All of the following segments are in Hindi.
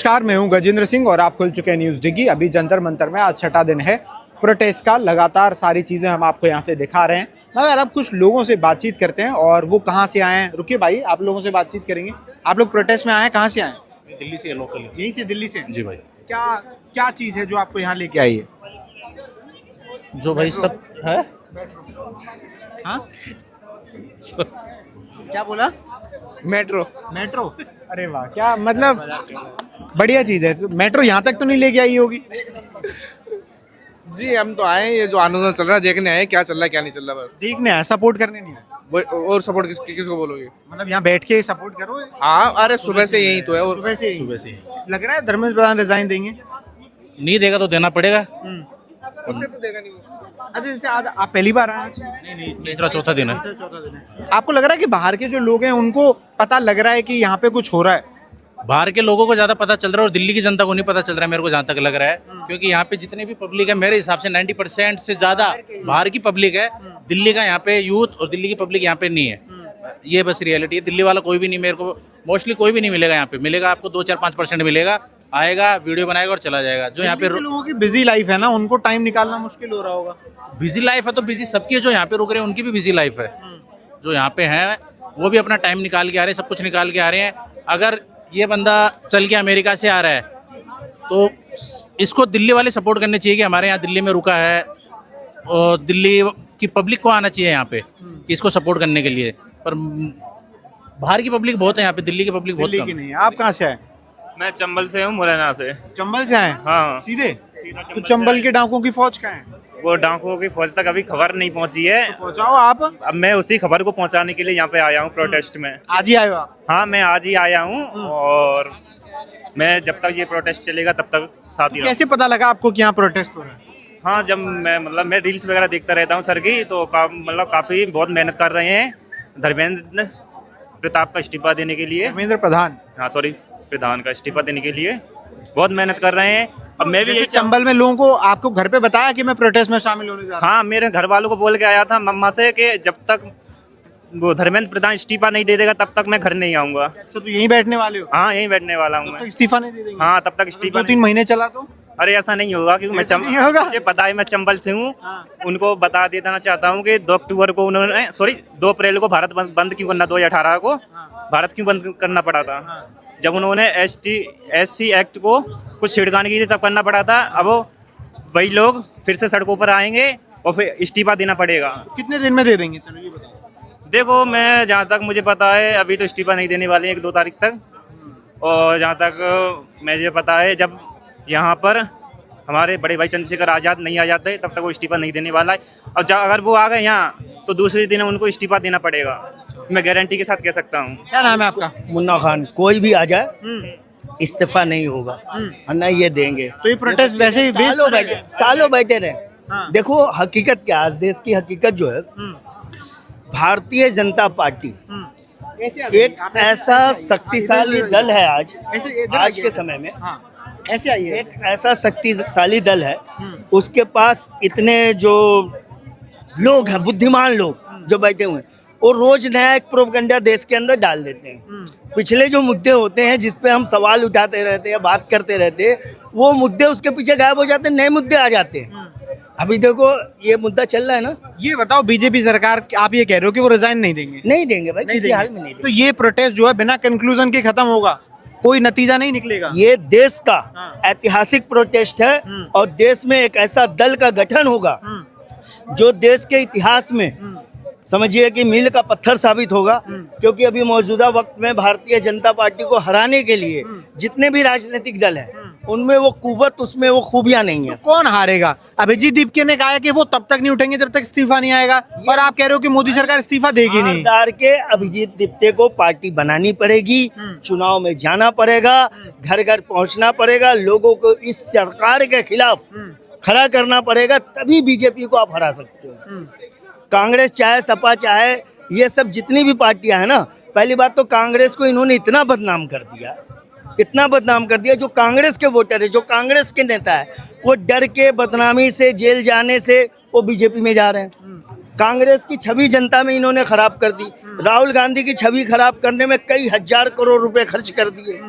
नमस्कार, मैं हूं गजेंद्र सिंह और आप खुल चुके हैं न्यूज़ डिगी। अभी जंतर मंतर में आज छठा दिन है प्रोटेस्ट का। लगातार सारी चीज़ें हम आपको यहां से दिखा रहे हैं, मगर अब कुछ लोगों से बातचीत करते हैं और वो कहां से आए हैं। रुकिए भाई, आप लोगों से बातचीत करेंगे। आप लोग प्रोटेस्ट में आए हैं, कहाँ से आए हैं? दिल्ली से लोकल। यहीं से, दिल्ली से? जी भाई। क्या क्या चीज़ है जो आपको यहाँ लेके आई है? जो भाई सब है। हाँ, क्या बोला? मेट्रो। मेट्रो? अरे वाह, क्या मतलब बढ़िया चीज़ है। मेट्रो यहाँ तक तो नहीं लेके आई होगी? जी हम तो आए हैं, ये जो आंदोलन चल रहा है देखने आए क्या चल रहा है क्या नहीं चल रहा, बस देखने आए, सपोर्ट करने नहीं आए? और सपोर्ट किसको बोलोगे? मतलब यहाँ बैठ के सपोर्ट करो? हाँ, अरे सुबह से यही तो है। और सुबह से ही? सुबह से लग रहा है धर्मेंद्र प्रधान रिजाइन देंगे? नहीं देगा तो देना पड़ेगा। मुझसे तो देगा नहीं वो। अच्छा, जैसे आज आप पहली बार आए आज? नहीं, तीसरा चौथा दिन है। चौथा दिन है। आपको लग रहा है कि बाहर के जो लोग हैं उनको पता लग रहा है कि यहाँ पे कुछ हो रहा है? बाहर के लोगों को ज्यादा पता चल रहा है और दिल्ली की जनता को नहीं पता चल रहा है, मेरे को जहाँ तक लग रहा है। क्योंकि यहाँ पे जितने भी पब्लिक है, मेरे हिसाब से 90% से ज्यादा बाहर की पब्लिक है। दिल्ली का यहाँ पे यूथ और दिल्ली की पब्लिक यहाँ पे नहीं है। ये बस रियलिटी है। दिल्ली वाला कोई भी नहीं, मेरे को मोस्टली कोई भी नहीं मिलेगा यहाँ पे। मिलेगा आपको 2-4-5% मिलेगा, आएगा वीडियो बनाएगा और चला जाएगा। जो यहाँ पे लोगों की बिजी लाइफ है ना, उनको टाइम निकालना मुश्किल हो रहा होगा। बिजी लाइफ है तो बिजी सबकी है। जो यहाँ पे रुक रहे हैं उनकी भी बिजी लाइफ है। जो यहाँ पे हैं वो भी अपना टाइम निकाल के आ रहे हैं, सब कुछ निकाल के आ रहे हैं। अगर ये बंदा चल के अमेरिका से आ रहा है तो इसको दिल्ली वाले सपोर्ट करने चाहिए कि हमारे यहाँ दिल्ली में रुका है, और दिल्ली की पब्लिक को आना चाहिए यहाँ पे कि इसको सपोर्ट करने के लिए। पर बाहर की पब्लिक बहुत है यहाँ पे, दिल्ली की पब्लिक बहुत दिल्ली कम की है। नहीं है। आप कहाँ से आए? मैं चंबल से हूँ, मुरैना से। चंबल से आए? हाँ। सीधे? सीधा तो चंबल चंबल से के डाकुओं की फौज कहाँ है? वो डाकुओं की फौज तक अभी खबर नहीं पहुंची है। पहुंचाओ आप। अब मैं उसी खबर को पहुंचाने के लिए यहाँ पे आया हूँ प्रोटेस्ट में। आज ही आए हो आप? हाँ, मैं आज ही आया हूँ और मैं जब तक ये प्रोटेस्ट चलेगा तब तक साथ ही रहूँगा। कैसे पता लगा आपको कि यहाँ प्रोटेस्ट हो रहा है? हाँ, जब मैं रील्स वगैरह देखता रहता हूँ सर की, तो काफ़ी बहुत मेहनत कर रहे हैं धर्मेंद्र प्रताप का इस्तीफा देने के लिए। धर्मेंद्र प्रधान? हाँ सॉरी, प्रधान का इस्तीफा देने के लिए बहुत मेहनत कर रहे हैं। अब मैं भी जैसे यही चंबल में लोगों को आपको घर पे बताया कि मैं प्रोटेस्ट में शामिल होने जा रहा हूँ? हाँ, मेरे घर वालों को बोल के आया था मम्मा से कि जब तक वो धर्मेंद्र प्रधान इस्तीफा नहीं दे देगा तब तक मैं घर नहीं आऊंगा। अच्छा, तो यहीं बैठने वाले हो? हाँ, यहीं बैठने वाला हूँ तो मैं। इस्तीफा नहीं दे देंगे? हाँ, तब तक इस्तीफा 2-3 महीने चला तो? अरे ऐसा नहीं होगा, क्योंकि ऐसा नहीं होगा? मुझे पता है मैं चंबल से हूँ। हाँ। उनको बता देना चाहता हूँ कि 2 अक्टूबर को उन्होंने 2 अप्रैल को भारत बंद क्यों करना, 2018 को भारत क्यों बंद करना पड़ा था? जब उन्होंने SC एक्ट को कुछ छिड़काने की थी तब करना पड़ा था। अब वही लोग फिर से सड़कों पर आएंगे और फिर इस्तीफा देना पड़ेगा। कितने दिन में दे देंगे? चलो ये बताओ। देखो, मैं जहाँ तक मुझे पता है अभी तो इस्तीफा नहीं देने वाले हैं 1-2 तारीख तक। और जहाँ तक मुझे पता है जब यहाँ पर हमारे बड़े भाई चंद्रशेखर आज़ाद नहीं आ जाते तब तक वो इस्तीफा नहीं देने वाला है। और अगर वो आ गए यहाँ तो दूसरे दिन उनको इस्तीफा देना पड़ेगा, मैं गारंटी के साथ कह सकता हूँ। क्या नाम है आपका? मुन्ना खान। कोई भी आ जाए इस्तीफा नहीं होगा और ना ये देंगे। तो ये प्रोटेस्ट वैसे ही वेस्ट सालों बैठे रहे। हाँ। देखो हकीकत क्या, आज देश की हकीकत जो है, भारतीय जनता पार्टी एक ऐसा शक्तिशाली दल है आज के समय में। ऐसे आइए। एक ऐसा शक्तिशाली दल है, उसके पास इतने जो लोग हैं, बुद्धिमान लोग जो बैठे हुए हैं, वो रोज नया एक प्रोपेगेंडा देश के अंदर डाल देते हैं। पिछले जो मुद्दे होते हैं जिस पे हम सवाल उठाते रहते हैं, बात करते रहते हैं, वो मुद्दे उसके पीछे गायब हो जाते हैं, नए मुद्दे आ जाते हैं। अभी देखो ये मुद्दा चल रहा है ना। ये बताओ, बीजेपी सरकार, आप ये कह रहे हो कि वो रिजाइन नहीं देंगे? नहीं देंगे भाई, किसी देंगे। हाल में नहीं तो देंगे। ये प्रोटेस्ट जो है बिना कंक्लूजन के खत्म होगा, कोई नतीजा नहीं निकलेगा? ये देश का हाँ। ऐतिहासिक प्रोटेस्ट है और देश में एक ऐसा दल का गठन होगा जो देश के इतिहास में समझिए कि मील का पत्थर साबित होगा। क्योंकि अभी मौजूदा वक्त में भारतीय जनता पार्टी को हराने के लिए जितने भी राजनीतिक दल हैं उनमें वो कुव्वत, उसमें वो खूबियां नहीं है। कौन हारेगा? अभिजीत दीपके ने कहा है कि वो तब तक नहीं उठेंगे जब तक इस्तीफा नहीं आएगा, और आप कह रहे हो कि मोदी सरकार इस्तीफा देगी नहीं। हारदार के अभिजीत दीप्ते को पार्टी बनानी पड़ेगी, चुनाव में जाना पड़ेगा, घर घर पहुंचना पड़ेगा, लोगों को इस सरकार के खिलाफ खड़ा करना पड़ेगा, तभी बीजेपी को आप हरा सकते हो। कांग्रेस चाहे सपा चाहे ये सब जितनी भी पार्टियां हैं ना, पहली बात तो कांग्रेस को इन्होंने इतना बदनाम कर दिया, जो कांग्रेस के वोटर है, जो कांग्रेस के नेता है, वो डर के बदनामी से, जेल जाने से वो बीजेपी में जा रहे हैं। कांग्रेस की छवि जनता में इन्होंने खराब कर दी। राहुल गांधी की छवि खराब करने में कई हजार करोड़ रुपए खर्च कर दिए।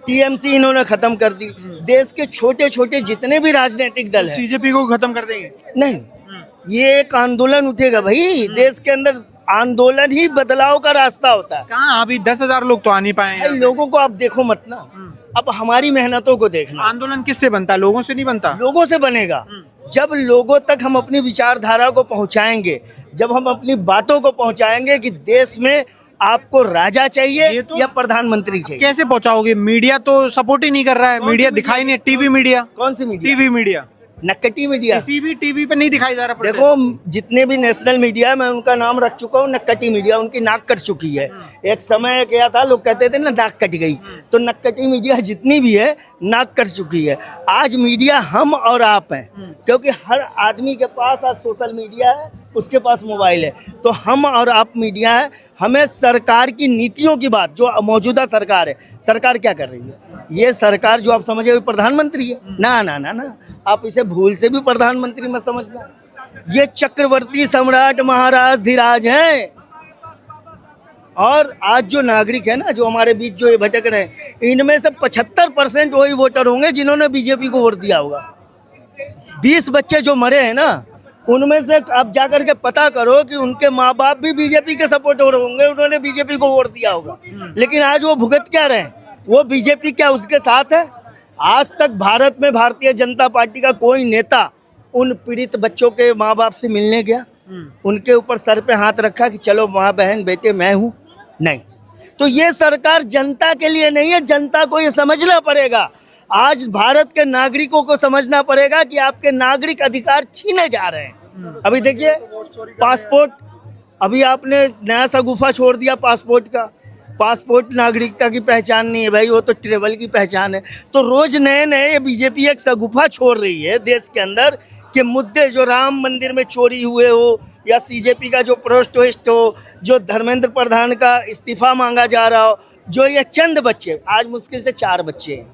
टीएमसी इन्होंने खत्म कर दी। देश के छोटे छोटे जितने भी राजनीतिक दल हैं, सीजेपी को खत्म कर देंगे? नहीं, ये एक आंदोलन उठेगा भाई। देश के अंदर आंदोलन ही बदलाव का रास्ता होता है। कहाँ अभी 10,000 लोग तो आ नहीं पाए हैं। भाई लोगों को आप देखो मत ना, अब हमारी मेहनतों को देखना। आंदोलन किससे बनता है? लोगों से नहीं बनता। लोगों से बनेगा। जब लोगों तक हम अपनी विचारधारा को पहुंचाएंगे, जब हम अपनी बातों को पहुंचाएंगे कि देश में आपको राजा चाहिए ये तो- या प्रधानमंत्री चाहिए। कैसे पहुंचाओगे? मीडिया तो सपोर्ट ही नहीं कर रहा है। मीडिया दिखाई नहीं, टीवी मीडिया, कौन सी मीडिया? टीवी मीडिया, नक्कटी मीडिया। किसी भी टीवी पे नहीं दिखाई जा रहा protest। देखो जितने भी नेशनल मीडिया है, मैं उनका नाम रख चुका हूँ नक्कटी मीडिया। उनकी नाक कट चुकी है। एक समय क्या था, लोग कहते थे ना नाक कट गई, तो नक्कटी मीडिया जितनी भी है नाक कट चुकी है। आज मीडिया हम और आप हैं, क्योंकि हर आदमी के पास आज सोशल मीडिया है, उसके पास मोबाइल है। तो हम और आप मीडिया है। हमें सरकार की नीतियों की बात, जो मौजूदा सरकार है, सरकार क्या कर रही है, ये सरकार जो आप समझे प्रधानमंत्री है, ना ना ना ना, आप इसे भूल से भी प्रधानमंत्री मत समझना। ये चक्रवर्ती सम्राट महाराज धीराज हैं। और आज जो नागरिक है ना, जो हमारे बीच जो ये भटक रहे हैं, इनमें से 75% वही वोटर होंगे जिन्होंने बीजेपी को वोट दिया होगा। 20 बच्चे जो मरे हैं ना, उनमें से आप जाकर के पता करो कि उनके माँ बाप भी बीजेपी के सपोर्टर होंगे, उन्होंने बीजेपी को वोट दिया होगा। लेकिन आज वो भुगत क्या रहे हैं? वो बीजेपी क्या उसके साथ है? आज तक भारत में भारतीय जनता पार्टी का कोई नेता उन पीड़ित बच्चों के माँ बाप से मिलने गया, उनके ऊपर सर पे हाथ रखा कि चलो माँ बहन बेटे मैं हूँ? नहीं। तो ये सरकार जनता के लिए नहीं है। जनता को ये समझना पड़ेगा। आज भारत के नागरिकों को समझना पड़ेगा कि आपके नागरिक अधिकार छीने जा रहे हैं। अभी देखिए पासपोर्ट, अभी आपने नया सा गुफा छोड़ दिया पासपोर्ट का। पासपोर्ट नागरिकता की पहचान नहीं है भाई, वो तो ट्रेवल की पहचान है। तो रोज नए नए बीजेपी एक सगुफा छोड़ रही है देश के अंदर कि मुद्दे जो राम मंदिर में चोरी हुए हो, या सीजेपी का जो प्रोटेस्ट हो, जो धर्मेंद्र प्रधान का इस्तीफा मांगा जा रहा हो, जो ये चंद बच्चे, आज मुश्किल से 4 बच्चे हैं,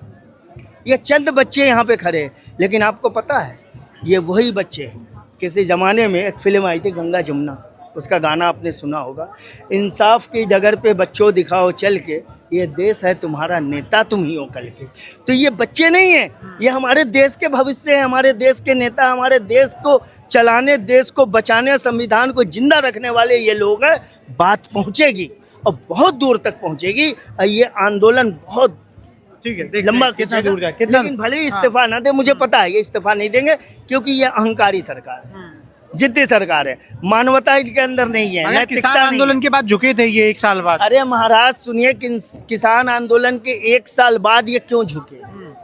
ये चंद बच्चे यहाँ पे खड़े हैं। लेकिन आपको पता है ये वही बच्चे हैं। किसी ज़माने में एक फिल्म आई थी गंगा जमुना, उसका गाना आपने सुना होगा, इंसाफ की डगर पे बच्चों दिखाओ चल के, ये देश है तुम्हारा नेता तुम ही हो कल के। तो ये बच्चे नहीं हैं, ये हमारे देश के भविष्य हैं, हमारे देश के नेता, हमारे देश को चलाने, देश को बचाने, संविधान को जिंदा रखने वाले ये लोग हैं। बात पहुँचेगी और बहुत दूर तक पहुँचेगी। और ये आंदोलन बहुत ठीक है, लंबा कितना दूर का, कितना लेकिन भले ही इस्तीफा ना दे, मुझे पता है ये इस्तीफा नहीं देंगे, क्योंकि ये अहंकारी सरकार है, जिद्दी सरकार है। मानवता इनके अंदर नहीं है, मगर किसान नहीं आंदोलन है। के बाद झुके थे ये 1 साल बाद। अरे महाराज सुनिए, किसान आंदोलन के 1 साल बाद ये क्यों झुके,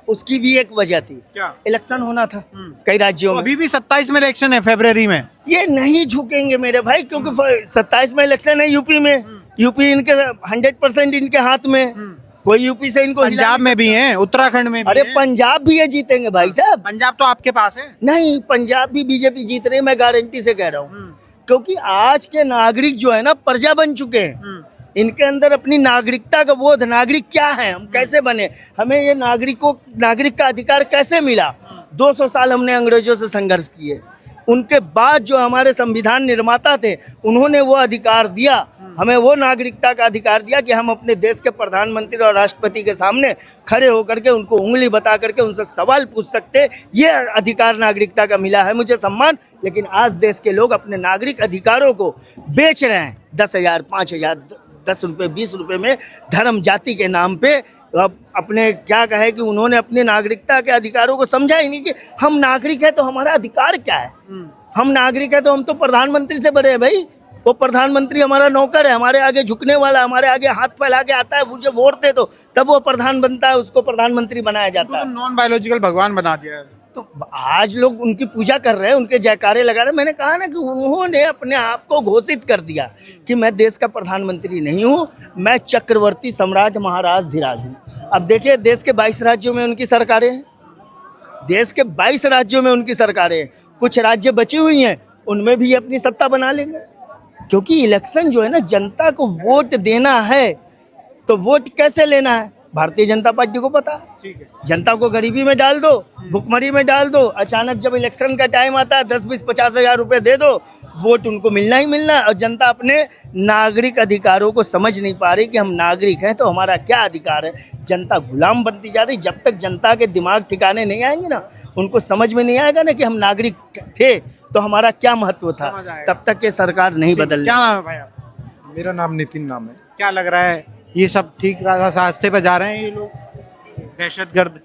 उसकी भी एक वजह थी। क्या? इलेक्शन होना था कई राज्यों तो में। अभी भी 27 में इलेक्शन है, फरवरी में। ये नहीं झुकेंगे मेरे भाई, क्योंकि 27 में इलेक्शन है यूपी में। यूपी इनके 100% इनके हाथ में, कोई यूपी से इनको हिला पंजाब नहीं में भी है, उत्तराखंड में भी अरे है। पंजाब भी ये जीतेंगे भाई साहब। पंजाब तो आपके पास है। नहीं, पंजाब भी बीजेपी जीत रही है, मैं गारंटी से कह रहा हूँ। क्योंकि आज के नागरिक जो है ना प्रजा बन चुके हैं। इनके अंदर अपनी नागरिकता का बोध, नागरिक क्या है, हम कैसे बने, हमें ये नागरिक का अधिकार कैसे मिला। 200 साल हमने अंग्रेजों से संघर्ष किए, उनके बाद जो हमारे संविधान निर्माता थे उन्होंने वो अधिकार दिया, हमें वो नागरिकता का अधिकार दिया कि हम अपने देश के प्रधानमंत्री और राष्ट्रपति के सामने खड़े होकर के उनको उंगली बता करके उनसे सवाल पूछ सकते। ये अधिकार नागरिकता का मिला है मुझे सम्मान। लेकिन आज देश के लोग अपने नागरिक अधिकारों को बेच रहे हैं 10,000, 5,000, 10 रुपये, 20 रुपये में, धर्म जाति के नाम पे। अब अपने क्या कहे कि उन्होंने अपने नागरिकता के अधिकारों को समझा ही नहीं कि हम नागरिक है तो हमारा अधिकार क्या है। हम नागरिक है तो हम तो प्रधानमंत्री से बड़े हैं भाई। वो प्रधानमंत्री हमारा नौकर है, हमारे आगे झुकने वाला, हमारे आगे हाथ फैला के आता है, मुझे वोट दे दो, तब वो प्रधान बनता है, उसको प्रधानमंत्री बनाया जाता है। नॉन बायोलॉजिकल भगवान बना दिया है। तो आज लोग उनकी पूजा कर रहे हैं, उनके जयकारे लगा रहे हैं। मैंने कहा ना कि उन्होंने अपने आप को घोषित कर दिया कि मैं देश का प्रधानमंत्री नहीं हूँ, मैं चक्रवर्ती सम्राट महाराज धीराज हूँ। अब देखिए देश के 22 राज्यों में उनकी सरकारें हैं, देश के 22 राज्यों में उनकी सरकारें हैं। कुछ राज्य बची हुई हैं, उनमें भी अपनी सत्ता बना लेंगे। क्योंकि इलेक्शन जो है ना, जनता को वोट देना है, तो वोट कैसे लेना है, भारतीय जनता पार्टी को पता। ठीक है। जनता को गरीबी में डाल दो, भुखमरी में डाल दो, अचानक जब इलेक्शन का टाइम आता है 10-20-50 हज़ार रुपए दे दो, वोट उनको मिलना ही मिलना है। और जनता अपने नागरिक अधिकारों को समझ नहीं पा रही कि हम नागरिक हैं तो हमारा क्या अधिकार है। जनता गुलाम बनती जा रही। जब तक जनता के दिमाग ठिकाने नहीं आएंगे ना, उनको समझ में नहीं आएगा ना कि हम नागरिक थे तो हमारा क्या महत्व था, समझ आएगा। तब तक ये सरकार नहीं बदल। क्या नाम है भाई आपका? मेरा नाम नितिन नाम है। क्या लग रहा है ये सब ठीक रास्ते पे जा रहे हैं ये लोग, दहशतगर्द?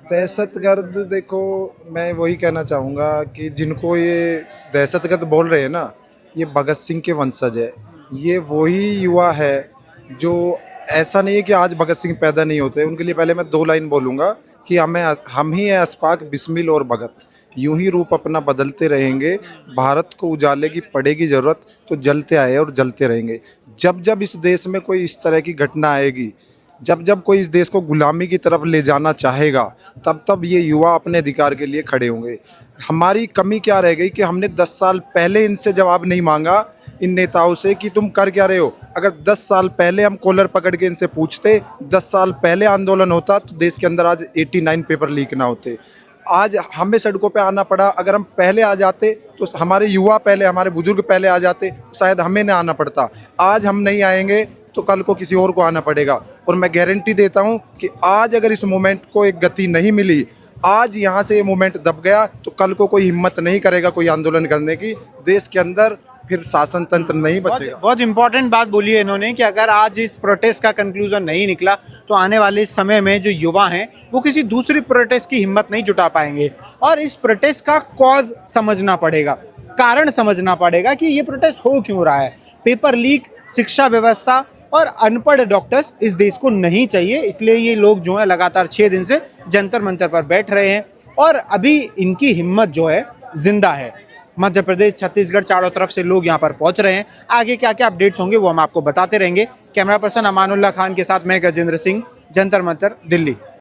दहशतगर्द देखो, मैं वही कहना चाहूँगा कि जिनको ये दहशतगर्द बोल रहे हैं ना, ये भगत सिंह के वंशज है। ये वही युवा है जो, ऐसा नहीं है कि आज भगत सिंह पैदा नहीं होते। उनके लिए पहले मैं 2 लाइन बोलूँगा कि हम ही हैं अस्पाक, बिस्मिल और भगत। यूं ही रूप अपना बदलते रहेंगे। भारत को उजाले की पड़ेगी ज़रूरत तो जलते आए और जलते रहेंगे। जब जब इस देश में कोई इस तरह की घटना आएगी, जब जब कोई इस देश को गुलामी की तरफ ले जाना चाहेगा, तब तब ये युवा अपने अधिकार के लिए खड़े होंगे। हमारी कमी क्या रह गई कि हमने 10 साल पहले इनसे जवाब नहीं मांगा, इन नेताओं से, कि तुम कर क्या रहे हो। अगर 10 साल पहले हम कॉलर पकड़ के इनसे पूछते, 10 साल पहले आंदोलन होता तो देश के अंदर आज 89 पेपर लीक ना होते। आज हमें सड़कों पे आना पड़ा। अगर हम पहले आ जाते तो हमारे युवा पहले, हमारे बुजुर्ग पहले आ जाते, शायद हमें ना आना पड़ता। आज हम नहीं आएंगे तो कल को किसी और को आना पड़ेगा। और मैं गारंटी देता हूं कि आज अगर इस मूवमेंट को एक गति नहीं मिली, आज यहाँ से ये मूवमेंट दब गया, तो कल को कोई हिम्मत नहीं करेगा कोई आंदोलन करने की। देश के अंदर फिर शासन तंत्र नहीं बचेगा। बहुत इंपॉर्टेंट बात बोली है इन्होंने कि अगर आज इस प्रोटेस्ट का कंक्लूजन नहीं निकला तो आने वाले समय में जो युवा हैं वो किसी दूसरी प्रोटेस्ट की हिम्मत नहीं जुटा पाएंगे। और इस प्रोटेस्ट का कॉज समझना पड़ेगा, कारण समझना पड़ेगा कि ये प्रोटेस्ट हो क्यों रहा है। पेपर लीक, शिक्षा व्यवस्था और अनपढ़ डॉक्टर्स इस देश को नहीं चाहिए। इसलिए ये लोग जो है लगातार 6 दिन से जंतर मंतर पर बैठ रहे हैं और अभी इनकी हिम्मत जो है जिंदा है। मध्य प्रदेश, छत्तीसगढ़, चारों तरफ से लोग यहाँ पर पहुँच रहे हैं। आगे क्या क्या अपडेट्स होंगे वो हम आपको बताते रहेंगे। कैमरा पर्सन अमानुल्लाह खान के साथ मैं गजेंद्र सिंह, जंतर मंतर, दिल्ली।